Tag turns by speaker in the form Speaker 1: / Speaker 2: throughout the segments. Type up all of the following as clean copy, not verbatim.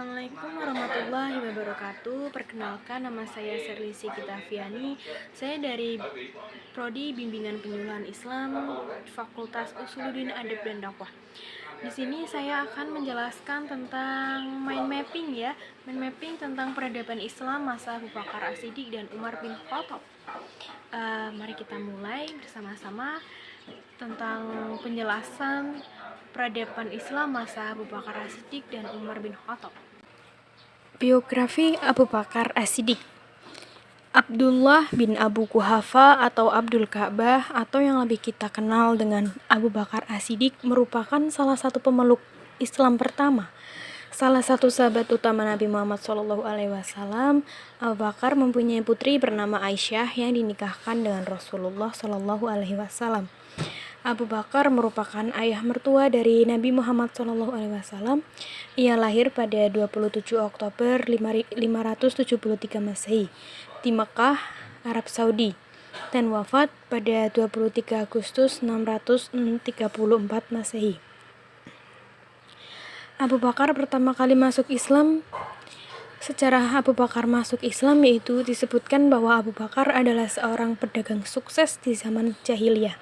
Speaker 1: Assalamualaikum warahmatullahi wabarakatuh. Perkenalkan, nama saya Serlisi Kitaviani. Saya dari Prodi Bimbingan Penyuluhan Islam, Fakultas Usuluddin Adab dan Dakwah. Di sini saya akan menjelaskan tentang mind mapping mind mapping tentang peradaban Islam masa Abu Bakar As-Siddiq dan Umar bin Khattab. Mari kita mulai bersama-sama tentang penjelasan peradaban Islam masa Abu Bakar As-Siddiq dan Umar bin Khattab. Biografi Abu Bakar As-Siddiq. Abdullah bin Abu Quhafa atau Abdul Ka'bah atau yang lebih kita kenal dengan Abu Bakar As-Siddiq merupakan salah satu pemeluk Islam pertama. Salah satu sahabat utama Nabi Muhammad SAW, Abu Bakar mempunyai putri bernama Aisyah yang dinikahkan dengan Rasulullah SAW. Abu Bakar merupakan ayah mertua dari Nabi Muhammad SAW. Ia lahir pada 27 Oktober 573 Masehi di Mekah, Arab Saudi, dan wafat pada 23 Agustus 634 Masehi. Abu Bakar pertama kali masuk Islam. Sejarah Abu Bakar masuk Islam yaitu disebutkan bahwa Abu Bakar adalah seorang pedagang sukses di zaman jahiliyah.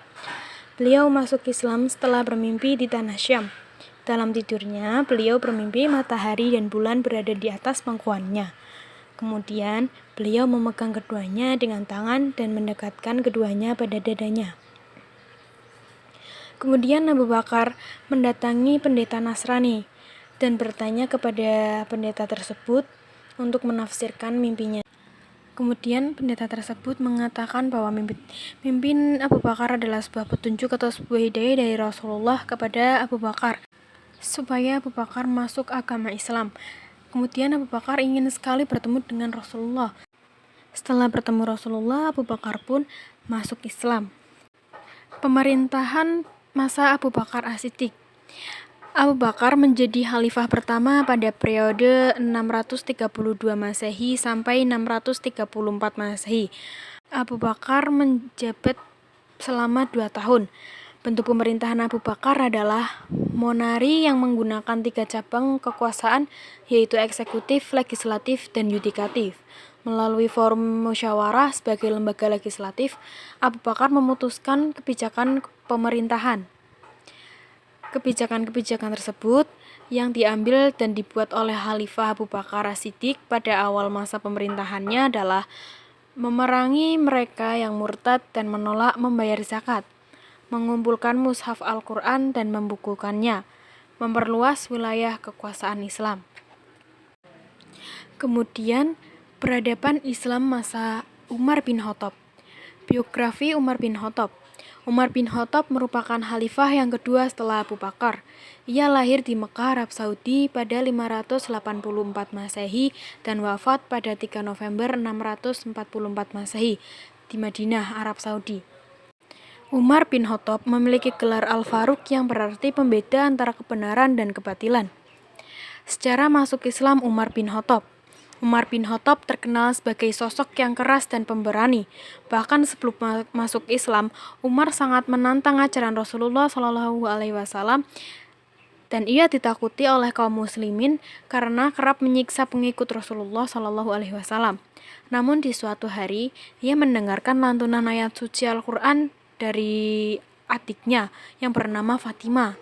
Speaker 1: Beliau masuk Islam setelah bermimpi di tanah Syam. Dalam tidurnya, beliau bermimpi matahari dan bulan berada di atas pangkuannya. Kemudian, beliau memegang keduanya dengan tangan dan mendekatkan keduanya pada dadanya. Kemudian Abu Bakar mendatangi pendeta Nasrani dan bertanya kepada pendeta tersebut untuk menafsirkan mimpinya. Kemudian pendeta tersebut mengatakan bahwa mimpi Abu Bakar adalah sebuah petunjuk atau sebuah hidayah dari Rasulullah kepada Abu Bakar supaya Abu Bakar masuk agama Islam. Kemudian Abu Bakar ingin sekali bertemu dengan Rasulullah. Setelah bertemu Rasulullah, Abu Bakar pun masuk Islam. Pemerintahan masa Abu Bakar As-Siddiq. Abu Bakar menjadi khalifah pertama pada periode 632 Masehi sampai 634 Masehi. Abu Bakar menjabat selama 2 tahun. Bentuk pemerintahan Abu Bakar adalah monarki yang menggunakan 3 cabang kekuasaan, yaitu eksekutif, legislatif, dan yudikatif. Melalui forum musyawarah sebagai lembaga legislatif, Abu Bakar memutuskan kebijakan pemerintahan. Kebijakan-kebijakan tersebut yang diambil dan dibuat oleh Khalifah Abu Bakar As-Siddiq pada awal masa pemerintahannya adalah memerangi mereka yang murtad dan menolak membayar zakat, mengumpulkan mushaf Al-Quran dan membukukannya, memperluas wilayah kekuasaan Islam. Kemudian, peradaban Islam masa Umar bin Khattab. Biografi Umar bin Khattab. Umar bin Khattab merupakan khalifah yang kedua setelah Abu Bakar. Ia lahir di Mekah, Arab Saudi pada 584 Masehi dan wafat pada 3 November 644 Masehi di Madinah, Arab Saudi. Umar bin Khattab memiliki gelar Al-Faruq yang berarti pembeda antara kebenaran dan kebatilan. Sejarah masuk Islam Umar bin Khattab. Umar bin Khattab terkenal sebagai sosok yang keras dan pemberani. Bahkan sebelum masuk Islam, Umar sangat menantang ajaran Rasulullah SAW dan ia ditakuti oleh kaum muslimin karena kerap menyiksa pengikut Rasulullah SAW. Namun di suatu hari, ia mendengarkan lantunan ayat suci Al-Quran dari adiknya yang bernama Fatimah.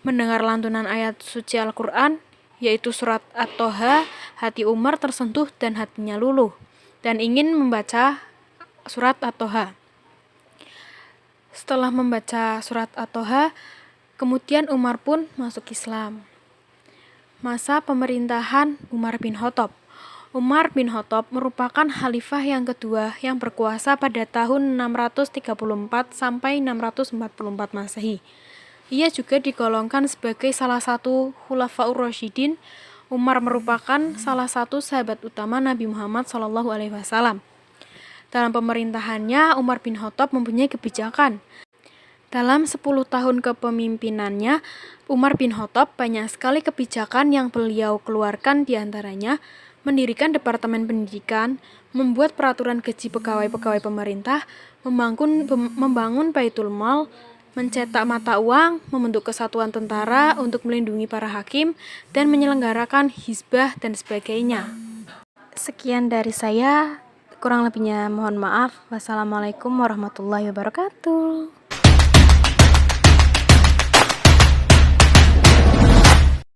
Speaker 1: Mendengar lantunan ayat suci Al-Quran, yaitu surat At-Toha, hati Umar tersentuh dan hatinya luluh, dan ingin membaca surat At-Toha. Setelah membaca surat At-Toha, kemudian Umar pun masuk Islam. Masa pemerintahan Umar bin Khattab. Umar bin Khattab merupakan khalifah yang kedua yang berkuasa pada tahun 634 sampai 644 Masehi. Ia juga digolongkan sebagai salah satu Khulafaur Rasyidin. Umar merupakan salah satu sahabat utama Nabi Muhammad SAW. Dalam pemerintahannya, Umar bin Khattab mempunyai kebijakan. Dalam 10 tahun kepemimpinannya, Umar bin Khattab banyak sekali kebijakan yang beliau keluarkan, diantaranya mendirikan Departemen Pendidikan, membuat peraturan gaji pegawai-pegawai pemerintah, membangun Baitul Mal, mencetak mata uang, membentuk kesatuan tentara untuk melindungi para hakim, dan menyelenggarakan hizbah dan sebagainya. Sekian dari saya, kurang lebihnya mohon maaf. Wassalamualaikum warahmatullahi wabarakatuh.